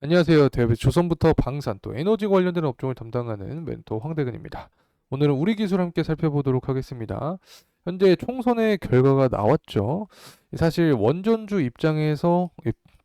안녕하세요. 대한민국 조선부터 방산 또 에너지 관련된 업종을 담당하는 멘토 황대근입니다. 오늘은 우리 기술 함께 살펴보도록 하겠습니다. 현재 총선의 결과가 나왔죠. 사실 원전주 입장에서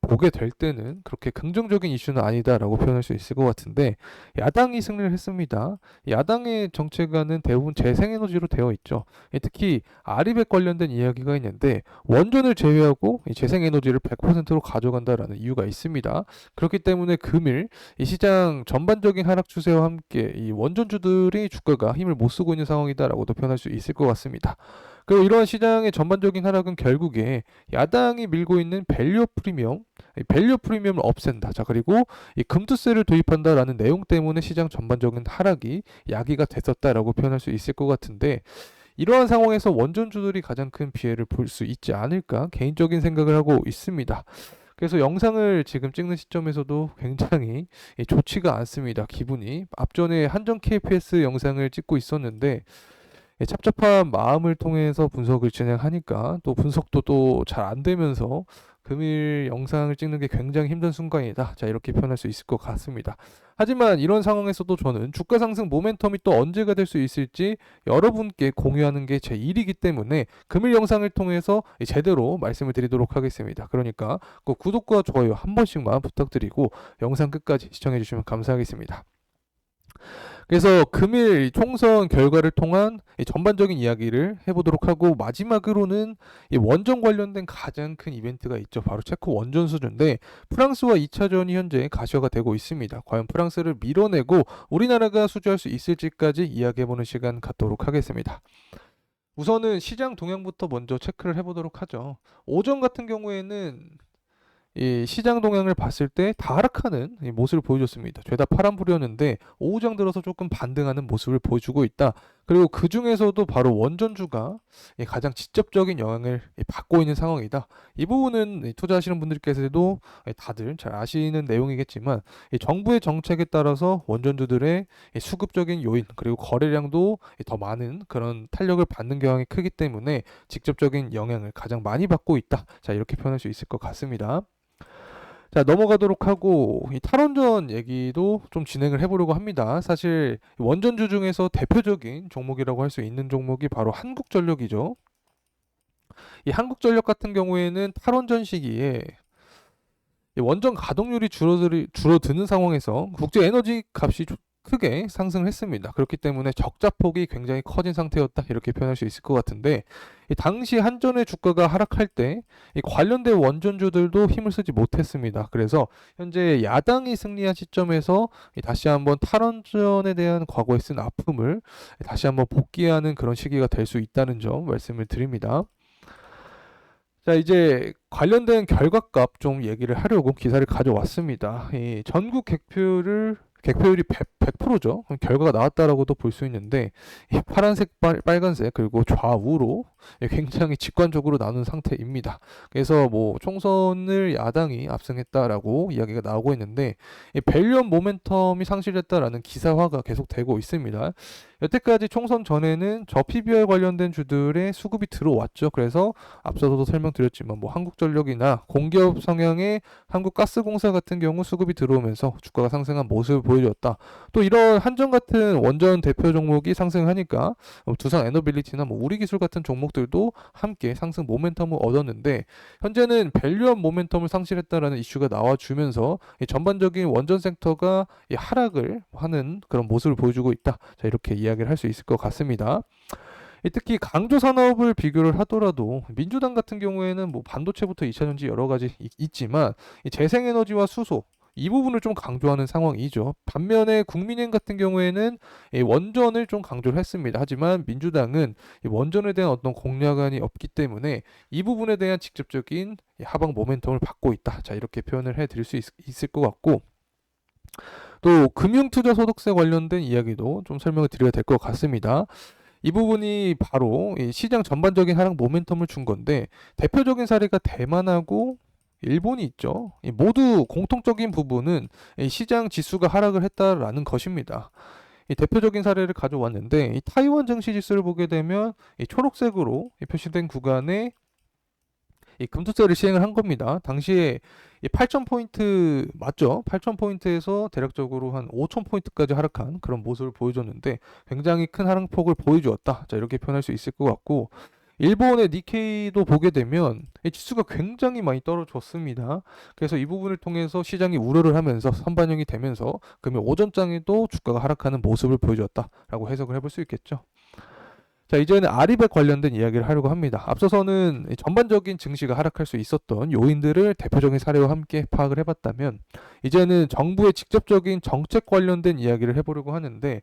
보게 될 때는 그렇게 긍정적인 이슈는 아니다라고 표현할 수 있을 것 같은데 야당이 승리를 했습니다. 야당의 정책안은 대부분 재생에너지로 되어 있죠. 특히 아리백 관련된 이야기가 있는데 원전을 제외하고 이 재생에너지를 100%로 가져간다라는 이유가 있습니다. 그렇기 때문에 금일 이 시장 전반적인 하락 추세와 함께 이 원전주들이 주가가 힘을 못 쓰고 있는 상황이다라고도 표현할 수 있을 것 같습니다. 그리고 이러한 시장의 전반적인 하락은 결국에 야당이 밀고 있는 밸류 프리미엄, 이 밸류 프리미엄을 없앤다. 자, 그리고 이 금투세를 도입한다라는 내용 때문에 시장 전반적인 하락이 야기가 됐었다라고 표현할 수 있을 것 같은데 이러한 상황에서 원전주들이 가장 큰 피해를 볼 수 있지 않을까 개인적인 생각을 하고 있습니다. 그래서 영상을 지금 찍는 시점에서도 굉장히 좋지가 않습니다. 기분이. 앞전에 한정 KPS 영상을 찍고 있었는데 찹찹한 마음을 통해서 분석을 진행하니까 또 분석도 또 잘 안 되면서 금일 영상을 찍는 게 굉장히 힘든 순간이다. 자, 이렇게 표현할 수 있을 것 같습니다. 하지만 이런 상황에서도 저는 주가 상승 모멘텀이 또 언제가 될 수 있을지 여러분께 공유하는 게 제 일이기 때문에 금일 영상을 통해서 제대로 말씀을 드리도록 하겠습니다. 그러니까 꼭 구독과 좋아요 한 번씩만 부탁드리고 영상 끝까지 시청해 주시면 감사하겠습니다. 그래서 금일 총선 결과를 통한 이 전반적인 이야기를 해보도록 하고 마지막으로는 이 원전 관련된 가장 큰 이벤트가 있죠. 바로 체코 원전 수주인데 프랑스와 2차전이 현재 가시화가 되고 있습니다. 과연 프랑스를 밀어내고 우리나라가 수주할 수 있을지까지 이야기해보는 시간 갖도록 하겠습니다. 우선은 시장 동향부터 먼저 체크를 해보도록 하죠. 오전 같은 경우에는 이 시장 동향을 봤을 때 하락하는 이 모습을 보여줬습니다. 죄다 파란불이었는데 오후장 들어서 조금 반등하는 모습을 보여주고 있다. 그리고 그 중에서도 바로 원전주가 가장 직접적인 영향을 받고 있는 상황이다. 이 부분은 투자하시는 분들께서도 다들 잘 아시는 내용이겠지만 정부의 정책에 따라서 원전주들의 수급적인 요인 그리고 거래량도 더 많은 그런 탄력을 받는 경향이 크기 때문에 직접적인 영향을 가장 많이 받고 있다. 자, 이렇게 표현할 수 있을 것 같습니다. 자, 넘어가도록 하고 이 탈원전 얘기도 좀 진행을 해보려고 합니다. 사실 원전주 중에서 대표적인 종목이라고 할 수 있는 종목이 바로 한국전력이죠. 이 한국전력 같은 경우에는 탈원전 시기에 이 원전 가동률이 줄어드는 상황에서 국제 에너지 값이 크게 상승을 했습니다. 그렇기 때문에 적자폭이 굉장히 커진 상태였다. 이렇게 표현할 수 있을 것 같은데, 이 당시 한전의 주가가 하락할 때, 이 관련된 원전주들도 힘을 쓰지 못했습니다. 그래서 현재 야당이 승리한 시점에서 다시 한번 탈원전에 대한 과거에 쓴 아픔을 다시 한번 복귀하는 그런 시기가 될 수 있다는 점 말씀을 드립니다. 자, 이제 관련된 결과값 좀 얘기를 하려고 기사를 가져왔습니다. 이 전국 객표율이 100%죠. 결과가 나왔다라고도 볼 수 있는데 이 파란색, 빨간색 그리고 좌우로 굉장히 직관적으로 나눈 상태입니다. 그래서 뭐 총선을 야당이 압승했다라고 이야기가 나오고 있는데 이 밸류업 모멘텀이 상실했다라는 기사화가 계속되고 있습니다. 여태까지 총선 전에는 저 PBR 관련된 주들의 수급이 들어왔죠. 그래서 앞서서도 설명드렸지만 뭐 한국전력이나 공기업 성향의 한국가스공사 같은 경우 수급이 들어오면서 주가가 상승한 모습을 보여줬다. 또 이런 한전 같은 원전 대표 종목이 상승하니까 두산 에너빌리티나 뭐 우리기술 같은 종목들도 함께 상승 모멘텀을 얻었는데 현재는 밸류업 모멘텀을 상실했다라는 이슈가 나와주면서 전반적인 원전 섹터가 하락을 하는 그런 모습을 보여주고 있다. 자, 이렇게 이야기를 할 수 있을 것 같습니다. 특히 강조 산업을 비교를 하더라도 민주당 같은 경우에는 뭐 반도체부터 2차전지 여러 가지 있지만 재생에너지와 수소 이 부분을 좀 강조하는 상황이죠. 반면에 국민의힘 같은 경우에는 원전을 좀 강조를 했습니다. 하지만 민주당은 원전에 대한 어떤 공략안이 없기 때문에 이 부분에 대한 직접적인 하방 모멘텀을 받고 있다. 자, 이렇게 표현을 해드릴 수 있을 것 같고 또 금융투자소득세 관련된 이야기도 좀 설명을 드려야 될 것 같습니다. 이 부분이 바로 이 시장 전반적인 하락 모멘텀을 준 건데 대표적인 사례가 대만하고 일본이 있죠. 모두 공통적인 부분은 이 시장 지수가 하락을 했다라는 것입니다. 이 대표적인 사례를 가져왔는데 이 타이완 증시 지수를 보게 되면 이 초록색으로 표시된 구간에 이 금투세를 시행을 한 겁니다. 당시에 이 8,000포인트 맞죠? 8,000포인트에서 대략적으로 한 5,000포인트까지 하락한 그런 모습을 보여줬는데 굉장히 큰 하락폭을 보여주었다. 자, 이렇게 표현할 수 있을 것 같고 일본의 니케이도 보게 되면 이 지수가 굉장히 많이 떨어졌습니다. 그래서 이 부분을 통해서 시장이 우려를 하면서 선반영이 되면서 금요 오전장에도 주가가 하락하는 모습을 보여줬다라고 해석을 해볼 수 있겠죠. 자, 이제는 아리백 관련된 이야기를 하려고 합니다. 앞서서는 전반적인 증시가 하락할 수 있었던 요인들을 대표적인 사례와 함께 파악을 해봤다면, 이제는 정부의 직접적인 정책 관련된 이야기를 해보려고 하는데,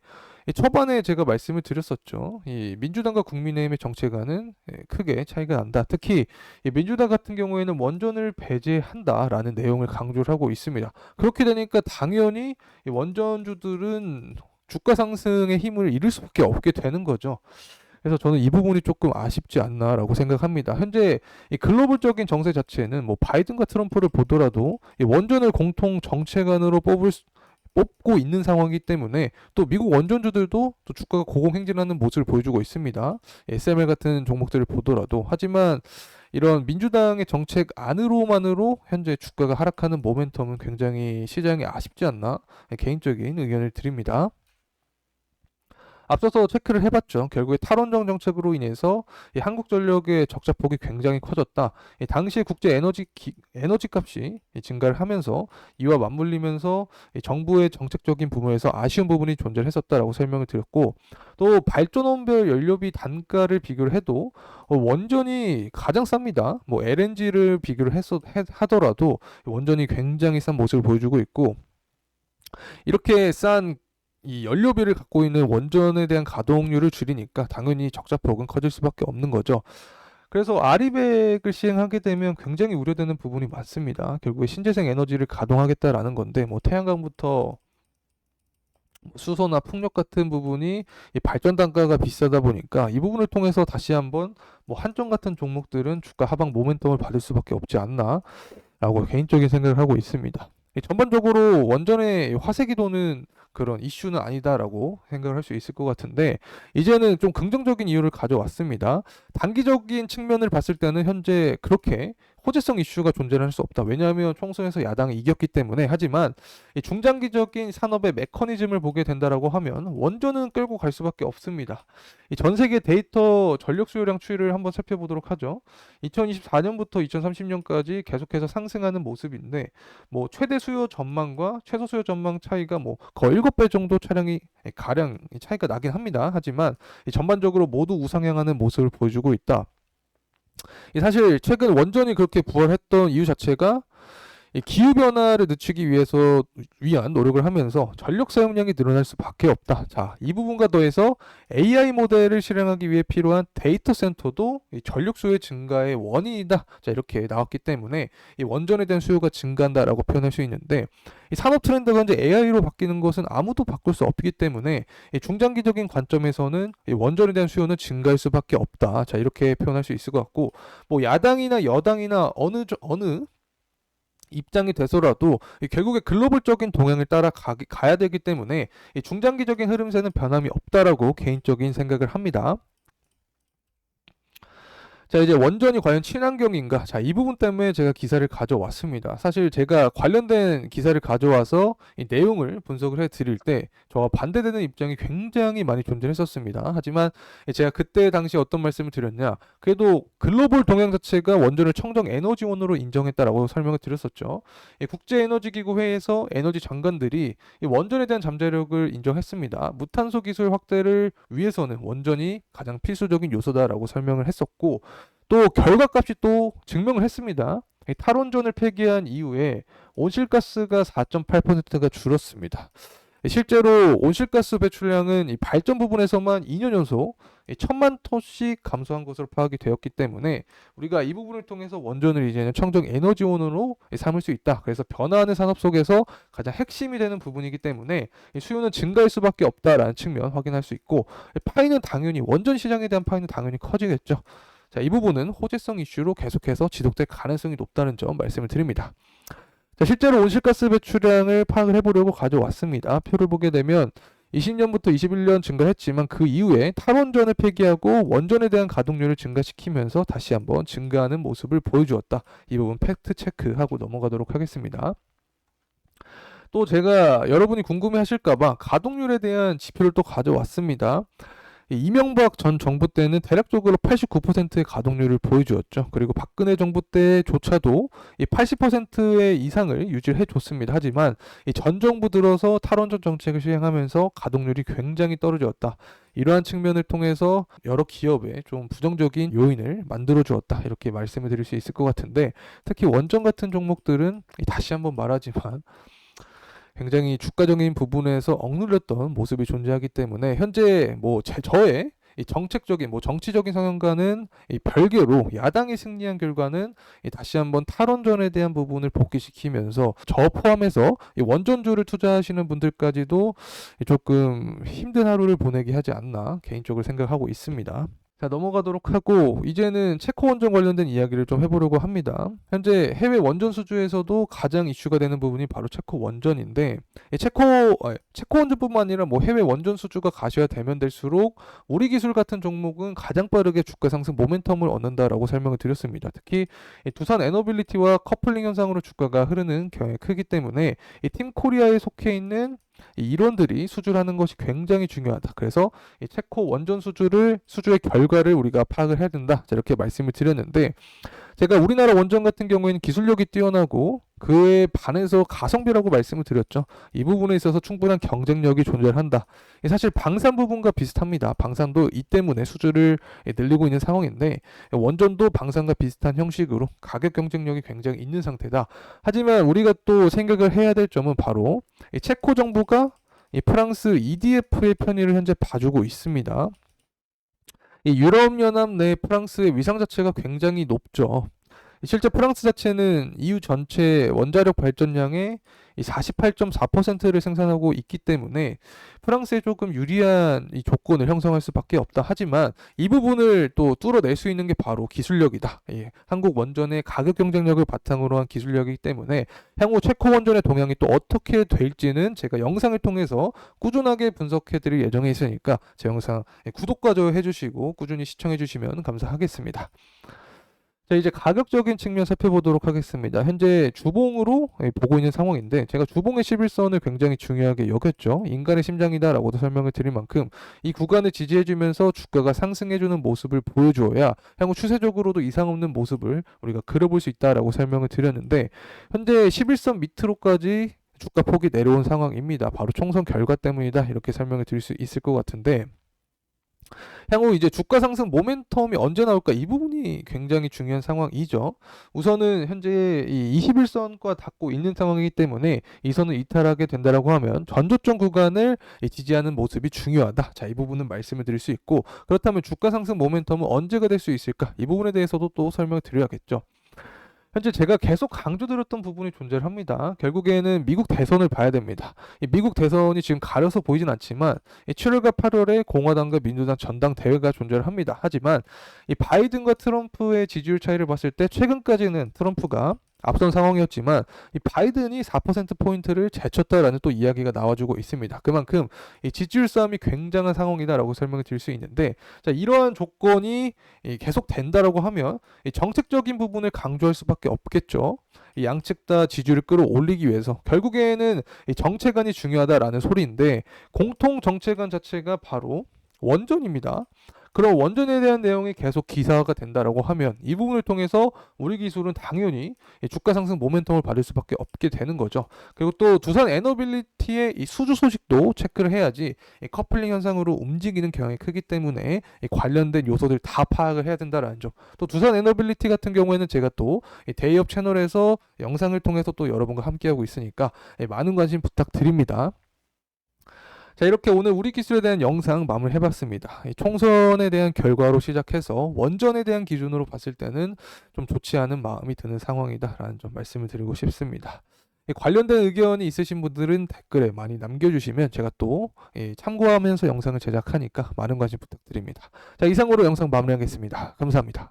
초반에 제가 말씀을 드렸었죠. 이 민주당과 국민의힘의 정책안은 크게 차이가 난다. 특히 이 민주당 같은 경우에는 원전을 배제한다라는 내용을 강조를 하고 있습니다. 그렇게 되니까 당연히 이 원전주들은 주가 상승의 힘을 잃을 수밖에 없게 되는 거죠. 그래서 저는 이 부분이 조금 아쉽지 않나라고 생각합니다. 현재 이 글로벌적인 정세 자체는 뭐 바이든과 트럼프를 보더라도 이 원전을 공통 정책안으로 뽑고 있는 상황이기 때문에 또 미국 원전주들도 또 주가가 고공행진하는 모습을 보여주고 있습니다. SML 같은 종목들을 보더라도 하지만 이런 민주당의 정책 안으로만으로 현재 주가가 하락하는 모멘텀은 굉장히 시장에 아쉽지 않나 개인적인 의견을 드립니다. 앞서서 체크를 해봤죠. 결국에 탈원전 정책으로 인해서 이 한국전력의 적자폭이 굉장히 커졌다. 이 당시 국제 에너지 값이 증가를 하면서 이와 맞물리면서 이 정부의 정책적인 부분에서 아쉬운 부분이 존재했었다라고 설명을 드렸고, 또 발전원별 연료비 단가를 비교를 해도 원전이 가장 쌉니다. 뭐 LNG를 비교를 하더라도 원전이 굉장히 싼 모습을 보여주고 있고, 이렇게 싼 이 연료비를 갖고 있는 원전에 대한 가동률을 줄이니까 당연히 적자폭은 커질 수밖에 없는 거죠. 그래서 아리백을 시행하게 되면 굉장히 우려되는 부분이 많습니다. 결국에 신재생 에너지를 가동하겠다라는 건데 뭐 태양광부터 수소나 풍력 같은 부분이 이 발전 단가가 비싸다 보니까 이 부분을 통해서 다시 한번 뭐 한전 같은 종목들은 주가 하방 모멘텀을 받을 수밖에 없지 않나라고 개인적인 생각을 하고 있습니다. 전반적으로 원전의 화색이 도는 그런 이슈는 아니다라고 생각을 할 수 있을 것 같은데, 이제는 좀 긍정적인 이유를 가져왔습니다. 단기적인 측면을 봤을 때는 현재 그렇게 호재성 이슈가 존재할 수 없다. 왜냐하면 총선에서 야당이 이겼기 때문에. 하지만 이 중장기적인 산업의 메커니즘을 보게 된다라고 하면 원전은 끌고 갈 수밖에 없습니다. 이 전 세계 데이터 전력 수요량 추이를 한번 살펴보도록 하죠. 2024년부터 2030년까지 계속해서 상승하는 모습인데, 뭐 최대 수요 전망과 최소 수요 전망 차이가 뭐 거의 7배 정도 차량이 가량 차이가 나긴 합니다. 하지만 전반적으로 모두 우상향하는 모습을 보여주고 있다. 사실 최근 원전이 그렇게 부활했던 이유 자체가 이 기후변화를 늦추기 위한 노력을 하면서 전력 사용량이 늘어날 수밖에 없다. 자, 이 부분과 더해서 AI 모델을 실행하기 위해 필요한 데이터 센터도 이 전력 수요의 증가의 원인이다. 자, 이렇게 나왔기 때문에 이 원전에 대한 수요가 증가한다라고 표현할 수 있는데, 이 산업 트렌드가 이제 AI로 바뀌는 것은 아무도 바꿀 수 없기 때문에 이 중장기적인 관점에서는 이 원전에 대한 수요는 증가할 수밖에 없다. 자, 이렇게 표현할 수 있을 것 같고, 뭐 야당이나 여당이나 어느 입장이 되서라도 결국에 글로벌적인 동향을 따라 가야 되기 때문에 이 중장기적인 흐름세는 변함이 없다라고 개인적인 생각을 합니다. 자, 이제 원전이 과연 친환경인가? 자, 이 부분 때문에 제가 기사를 가져왔습니다. 사실 제가 관련된 기사를 가져와서 이 내용을 분석을 해 드릴 때 저와 반대되는 입장이 굉장히 많이 존재했었습니다. 하지만 제가 그때 당시 어떤 말씀을 드렸냐? 그래도 글로벌 동향 자체가 원전을 청정 에너지원으로 인정했다라고 설명을 드렸었죠. 국제에너지기구 회의에서 에너지 장관들이 이 원전에 대한 잠재력을 인정했습니다. 무탄소 기술 확대를 위해서는 원전이 가장 필수적인 요소다라고 설명을 했었고, 또 결과값이 또 증명을 했습니다. 탈원전을 폐기한 이후에 온실가스가 4.8%가 줄었습니다. 실제로 온실가스 배출량은 이 발전 부분에서만 2년 연속 1,000만 톤씩 감소한 것으로 파악이 되었기 때문에 우리가 이 부분을 통해서 원전을 이제는 청정 에너지원으로 삼을 수 있다. 그래서 변화하는 산업 속에서 가장 핵심이 되는 부분이기 때문에 수요는 증가할 수밖에 없다라는 측면 확인할 수 있고, 파이는 당연히 원전 시장에 대한 파이는 당연히 커지겠죠. 자, 이 부분은 호재성 이슈로 계속해서 지속될 가능성이 높다는 점 말씀을 드립니다. 자, 실제로 온실가스 배출량을 파악을 해보려고 가져왔습니다. 표를 보게 되면 20년부터 21년 증가했지만 그 이후에 탈원전을 폐기하고 원전에 대한 가동률을 증가시키면서 다시 한번 증가하는 모습을 보여주었다. 이 부분 팩트 체크하고 넘어가도록 하겠습니다. 또 제가 여러분이 궁금해하실까봐 가동률에 대한 지표를 또 가져왔습니다. 이명박 전 정부 때는 대략적으로 89%의 가동률을 보여주었죠. 그리고 박근혜 정부 때조차도 이 80%의 이상을 유지를 해줬습니다. 하지만 이 전 정부 들어서 탈원전 정책을 시행하면서 가동률이 굉장히 떨어졌다. 이러한 측면을 통해서 여러 기업에 좀 부정적인 요인을 만들어 주었다. 이렇게 말씀을 드릴 수 있을 것 같은데, 특히 원전 같은 종목들은 다시 한번 말하지만 굉장히 주가적인 부분에서 억눌렸던 모습이 존재하기 때문에 현재 저의 이 정책적인 정치적인 성향과는 이 별개로 야당이 승리한 결과는 다시 한번 탈원전에 대한 부분을 복귀시키면서 저 포함해서 이 원전주를 투자하시는 분들까지도 조금 힘든 하루를 보내게 하지 않나 개인적으로 생각하고 있습니다. 자, 넘어가도록 하고 이제는 체코 원전 관련된 이야기를 좀 해보려고 합니다. 현재 해외 원전 수주에서도 가장 이슈가 되는 부분이 바로 체코 원전인데, 체코 원전뿐만 아니라 해외 원전 수주가 가시화되면 될수록 우리 기술 같은 종목은 가장 빠르게 주가 상승 모멘텀을 얻는다라고 설명을 드렸습니다. 특히 이 두산 에너빌리티와 커플링 현상으로 주가가 흐르는 경향이 크기 때문에 이 팀 코리아에 속해 있는 이 일원들이 수주를 하는 것이 굉장히 중요하다. 그래서 이 체코 원전 수주의 결과를 우리가 파악을 해야 된다. 자, 이렇게 말씀을 드렸는데, 제가 우리나라 원전 같은 경우에는 기술력이 뛰어나고 그에 반해서 가성비라고 말씀을 드렸죠. 이 부분에 있어서 충분한 경쟁력이 존재한다. 사실 방산 부분과 비슷합니다. 방산도 이 때문에 수주를 늘리고 있는 상황인데, 원전도 방산과 비슷한 형식으로 가격 경쟁력이 굉장히 있는 상태다. 하지만 우리가 또 생각을 해야 될 점은 바로 이 체코 정부가 이 프랑스 EDF의 편의를 현재 봐주고 있습니다. 이 유럽연합 내 프랑스의 위상 자체가 굉장히 높죠. 실제 프랑스 자체는 EU 전체 원자력 발전량의 48.4%를 생산하고 있기 때문에 프랑스에 조금 유리한 이 조건을 형성할 수밖에 없다. 하지만 이 부분을 또 뚫어낼 수 있는 게 바로 기술력이다. 한국 원전의 가격 경쟁력을 바탕으로 한 기술력이기 때문에 향후 체코 원전의 동향이 또 어떻게 될지는 제가 영상을 통해서 꾸준하게 분석해 드릴 예정에 있으니까 제 영상 구독과 좋아요 해주시고 꾸준히 시청해 주시면 감사하겠습니다. 자, 이제 가격적인 측면 살펴보도록 하겠습니다. 현재 주봉으로 보고 있는 상황인데, 제가 주봉의 11선을 굉장히 중요하게 여겼죠. 인간의 심장이다라고도 설명을 드릴 만큼 이 구간을 지지해주면서 주가가 상승해주는 모습을 보여주어야 향후 추세적으로도 이상 없는 모습을 우리가 그려볼 수 있다라고 설명을 드렸는데, 현재 11선 밑으로까지 주가 폭이 내려온 상황입니다. 바로 총선 결과 때문이다, 이렇게 설명을 드릴 수 있을 것 같은데, 향후 이제 주가 상승 모멘텀이 언제 나올까, 이 부분이 굉장히 중요한 상황이죠. 우선은 현재 이 21선과 닿고 있는 상황이기 때문에 이 선을 이탈하게 된다라고 하면 전저점 구간을 지지하는 모습이 중요하다. 자, 이 부분은 말씀을 드릴 수 있고, 그렇다면 주가 상승 모멘텀은 언제가 될 수 있을까, 이 부분에 대해서도 또 설명을 드려야겠죠. 현재 제가 계속 강조드렸던 부분이 존재합니다. 결국에는 미국 대선을 봐야 됩니다. 이 미국 대선이 지금 가려서 보이진 않지만 7월과 8월에 공화당과 민주당 전당대회가 존재합니다. 하지만 이 바이든과 트럼프의 지지율 차이를 봤을 때 최근까지는 트럼프가 앞선 상황이었지만 이 바이든이 4%포인트를 제쳤다라는 또 이야기가 나와주고 있습니다. 그만큼 이 지지율 싸움이 굉장한 상황이다라고 설명을 드릴 수 있는데, 자, 이러한 조건이 계속 된다라고 하면 이 정책적인 부분을 강조할 수밖에 없겠죠. 이 양측 다 지지율을 끌어올리기 위해서 결국에는 이 정책안이 중요하다라는 소리인데, 공통 정책안 자체가 바로 원전입니다. 그런 원전에 대한 내용이 계속 기사화가 된다라고 하면 이 부분을 통해서 우리 기술은 당연히 주가 상승 모멘텀을 받을 수밖에 없게 되는 거죠. 그리고 또 두산 에너빌리티의 이 수주 소식도 체크를 해야지 이 커플링 현상으로 움직이는 경향이 크기 때문에 이 관련된 요소들 다 파악을 해야 된다라는 점. 또 두산 에너빌리티 같은 경우에는 제가 또 대기업 채널에서 영상을 통해서 또 여러분과 함께하고 있으니까 많은 관심 부탁드립니다. 자, 이렇게 오늘 우리 기술에 대한 영상 마무리 해봤습니다. 총선에 대한 결과로 시작해서 원전에 대한 기준으로 봤을 때는 좀 좋지 않은 마음이 드는 상황이다라는 점 말씀을 드리고 싶습니다. 관련된 의견이 있으신 분들은 댓글에 많이 남겨주시면 제가 또 참고하면서 영상을 제작하니까 많은 관심 부탁드립니다. 자, 이상으로 영상 마무리하겠습니다. 감사합니다.